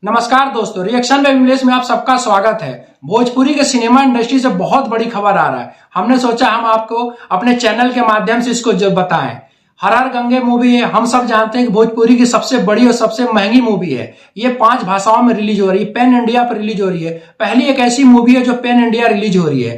नमस्कार दोस्तों, reaction by Vimlesh में आप सबका स्वागत है। भोजपुरी के सिनेमा इंडस्ट्री से बहुत बड़ी खबर आ रहा है। हमने सोचा हम आपको अपने चैनल के माध्यम से इसको जो बताएं। हर हर गंगे मूवी है, हम सब जानते हैं कि भोजपुरी की सबसे बड़ी और सबसे महंगी मूवी है। ये 5 भाषाओं में रिलीज हो रही है, पैन इंडिया पर रिलीज हो रही है। पहली एक ऐसी मूवी है जो पैन इंडिया रिलीज हो रही है।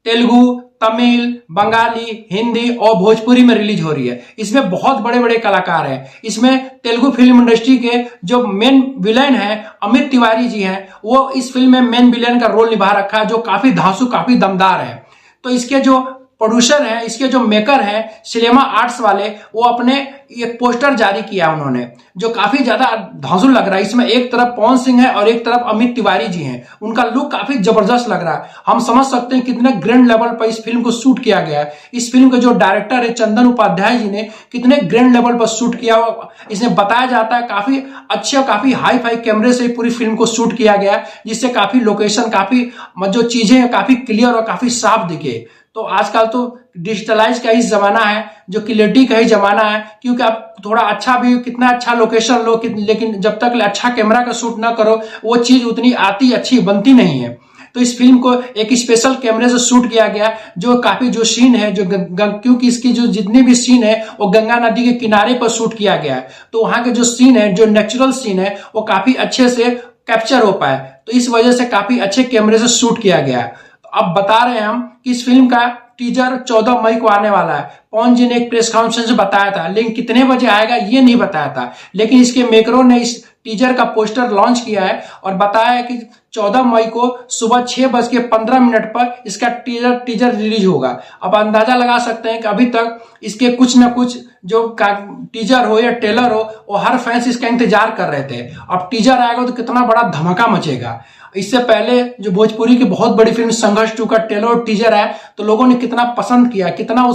तेलुगु, तमिल, बंगाली, हिंदी और भोजपुरी में रिलीज हो रही है। इसमें बहुत बड़े बड़े कलाकार हैं। इसमें तेलुगु फिल्म इंडस्ट्री के जो मेन विलेन हैं अमित तिवारी जी हैं, वो इस फिल्म में मेन विलेन का रोल निभा रखा है, जो काफी धांसू, काफी दमदार है। तो इसके जो प्रोड्यूसर हैं, इसके जो मेकर हैं सिनेमा आर्ट्स वाले, वो अपने एक पोस्टर जारी किया उन्होंने, जो काफी ज्यादा धांसू लग रहा है। इसमें एक तरफ पवन सिंह है और एक तरफ अमित तिवारी जी हैं। उनका लुक काफी जबरदस्त लग रहा है। हम समझ सकते हैं कितने ग्रैंड लेवल पर इस फिल्म को शूट किया गया है। इस फिल्म के जो डायरेक्टर है चंदन उपाध्याय जी ने कितने ग्रैंड लेवल पर शूट किया हुआ इसमें बताया जाता है। काफी अच्छे और काफी हाई फाई कैमरे से पूरी फिल्म को शूट किया गया है, जिससे काफी लोकेशन, काफी जो चीजें हैं काफी क्लियर और काफी साफ दिखे। तो आजकल तो डिजिटलाइज का ही जमाना है, जो क्लियरिटी का ही जमाना है, क्योंकि आप थोड़ा अच्छा भी कितना अच्छा लोकेशन लो, लेकिन जब तक अच्छा कैमरा का शूट ना करो वो चीज उतनी आती अच्छी बनती नहीं है। तो इस फिल्म को एक स्पेशल कैमरे से शूट किया गया, जो काफी जो सीन है क्योंकि इसकी जो जितने भी सीन है वो गंगा नदी के किनारे पर शूट किया गया है। तो वहां के जो सीन है, जो नेचुरल सीन है, वो काफी अच्छे से कैप्चर हो पाए। तो इस वजह से काफी अच्छे कैमरे से शूट किया गया है। अब बता रहे हैं हम कि इस फिल्म का टीजर 14 मई को आने वाला है। पवन जी ने एक प्रेस कॉन्फ्रेंस में बताया था, लेकिन कितने बजे आएगा ये नहीं बताया था। लेकिन इसके मेकरों ने इस टीजर का पोस्टर लॉन्च किया है और बताया है कि 14 मई को सुबह 6:15 पर इसका टीजर रिलीज होगा। अब अंदाजा लगा सकते हैं कि अभी तक इसके कुछ न कुछ जो टीजर हो या ट्रेलर हो, वो हर फैंस इसका इंतजार कर रहे थे। अब टीजर आएगा तो कितना बड़ा धमाका मचेगा। इससे पहले जो भोजपुरी की बहुत बड़ी फिल्म संघर्ष 2 का ट्रेलर और टीजर है, तो लोगों ने कितना पसंद किया, कितना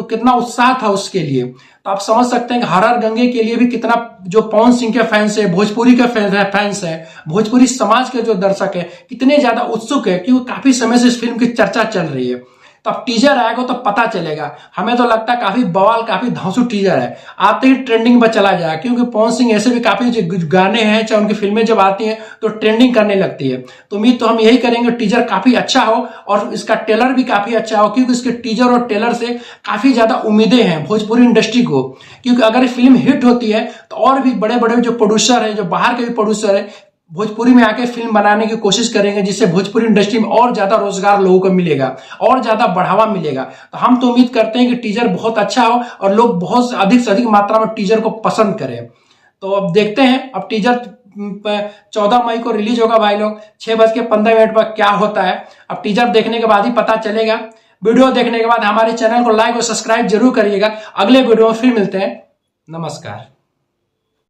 कितना उत्साह था उसके लिए। तो आप समझ सकते हैं कि हर हर गंगे के लिए भी कितना जो पवन सिंह के फैंस है, भोजपुरी के फैंस है, भोजपुरी समाज के जो दर्शक है, कितने ज्यादा उत्सुक है, क्योंकि काफी समय से इस फिल्म की चर्चा चल रही है। तो अब टीजर आएगा तो पता चलेगा। हमें तो लगता है काफी बवाल, काफी धांसू टीजर है, आते ही ट्रेंडिंग पर चला जाए, क्योंकि पवन सिंह ऐसे भी काफी जो गाने हैं, चाहे उनकी फिल्में जब आती हैं तो ट्रेंडिंग करने लगती है। तो उम्मीद तो हम यही करेंगे टीजर काफी अच्छा हो और इसका ट्रेलर भी काफी अच्छा हो, क्योंकि इसके टीजर और ट्रेलर से काफी ज्यादा उम्मीदें हैं भोजपुरी इंडस्ट्री को। क्योंकि अगर फिल्म हिट होती है तो और भी बड़े बड़े जो प्रोड्यूसर है, जो बाहर के भी प्रोड्यूसर है, भोजपुरी में आके फिल्म बनाने की कोशिश करेंगे, जिससे भोजपुरी इंडस्ट्री में और ज्यादा रोजगार लोगों को मिलेगा और ज्यादा बढ़ावा मिलेगा। तो हम तो उम्मीद करते हैं कि टीजर बहुत अच्छा हो और लोग बहुत अधिक से अधिक मात्रा में टीजर को पसंद करें। तो अब देखते हैं, अब टीजर 14 मई को रिलीज होगा भाई लोग, 6:15 पर क्या होता है अब टीजर देखने के बाद ही पता चलेगा। वीडियो देखने के बाद हमारे चैनल को लाइक और सब्सक्राइब जरूर करिएगा। अगले वीडियो में फिर मिलते हैं। नमस्कार।